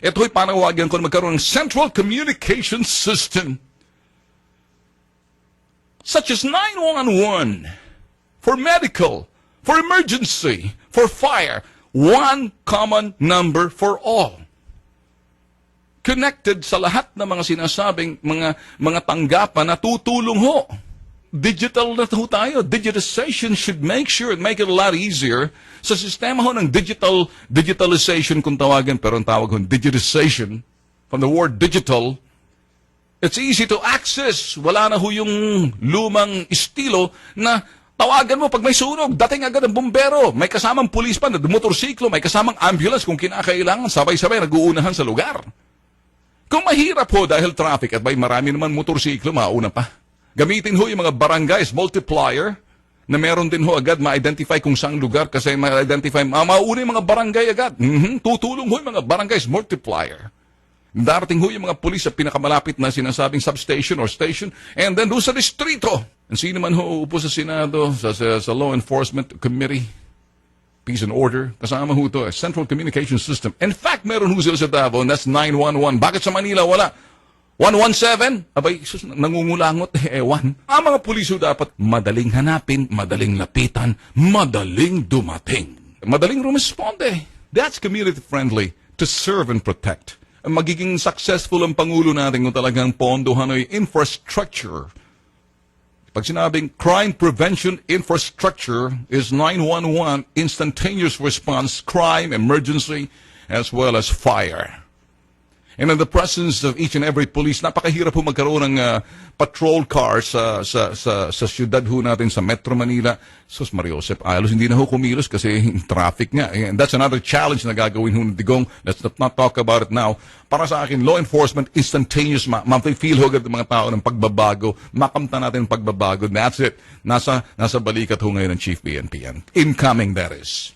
Ito'y panawagan ko na magkaroon ng central communication system such as 911 for medical, for emergency, for fire. One common number for all. Connected sa lahat ng mga sinasabing mga tanggapan na tutulong ho. Digital na ho tayo. Digitization should make it a lot easier sa sistema ho ng digitalization kung tawagan, pero ang tawag ho digitization from the word digital. It's easy to access. Wala na ho yung lumang estilo na tawagan mo pag may sunog, dating agad ang bumbero, may kasamang pulis pa na motorsiklo, may kasamang ambulance kung kinakailangan, sabay-sabay nag-uunahan sa lugar. Kung mahirap ho dahil traffic at may marami naman motorsiklo, mauna pa. Gamitin ho yung mga barangays multiplier na meron din ho agad ma-identify kung saang lugar kasi ma-identify, mauna yung mga barangay agad. Tutulong ho yung mga barangays multiplier. Darating ho yung mga pulis sa pinakamalapit na sinasabing substation or station, and then doon sa distrito. And sino man ho upo sa Senado, sa Law Enforcement Committee, Peace and Order, kasama ho ito, Central Communication System. In fact, meron ho sila sa Davao, and that's 911. Bakit sa Manila wala? 117? Abay, nangungulangot, ewan. Ang mga pulis ho dapat madaling hanapin, madaling lapitan, madaling dumating. Madaling rumisponde. That's community-friendly to serve and protect. Magiging successful ang Pangulo natin kung talagang pondohan ay infrastructure. Pag sinabing crime prevention infrastructure is 911, instantaneous response, crime, emergency, as well as fire. And in the presence of each and every police, napakahirap po magkaroon ng patrol cars sa syudad ho natin sa Metro Manila. Sus Mariosep, alos hindi na ho kumilos kasi traffic nga. And that's another challenge na gagawin ho ng Digong. Let's not talk about it now. Para sa akin, law enforcement, instantaneous, ma-feel ho agad ng mga tao ng pagbabago. Makamta natin ang pagbabago. That's it. Nasa balikat ho ngayon ng Chief PNP yan. Incoming, that is.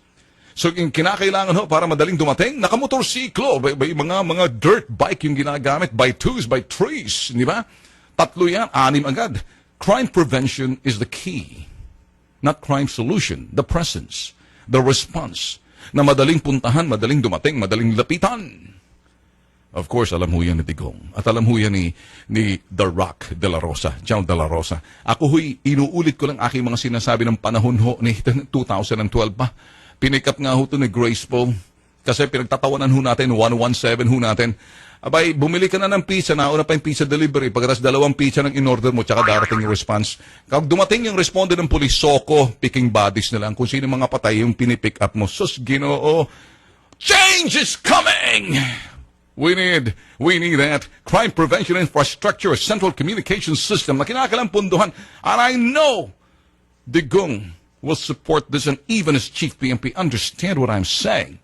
So, kinakailangan ho para madaling dumating, nakamotorsiklo, mga dirt bike yung ginagamit, by twos, by threes, di ba? Tatlo yan, 6 agad. Crime prevention is the key. Not crime solution. The presence, the response, na madaling puntahan, madaling dumating, madaling lapitan. Of course, alam ho yan ni Digong. At alam ho yan ni The Rock de la Rosa, John de la Rosa. Ako ho'y inuulit ko lang aking mga sinasabi ng panahon ho ni 2012 pa. Pinick up nga ho ito ni Grace Poe. Kasi pinagtatawanan ho natin, 117 ho natin. Abay, bumili ka na ng pizza, nauna pa yung pizza delivery. Pagkatas 2 pizza ng in-order mo, tsaka darating yung response. Kapag dumating yung responder ng pulis, soko, picking bodies na lang. Kung sino mga patay, yung pinipick up mo. Sus, Ginoo, change is coming! We need that crime prevention infrastructure, a central communication system na kinakalang punduhan. And I know, Digong will support this, and even as Chief PNP, understand what I'm saying.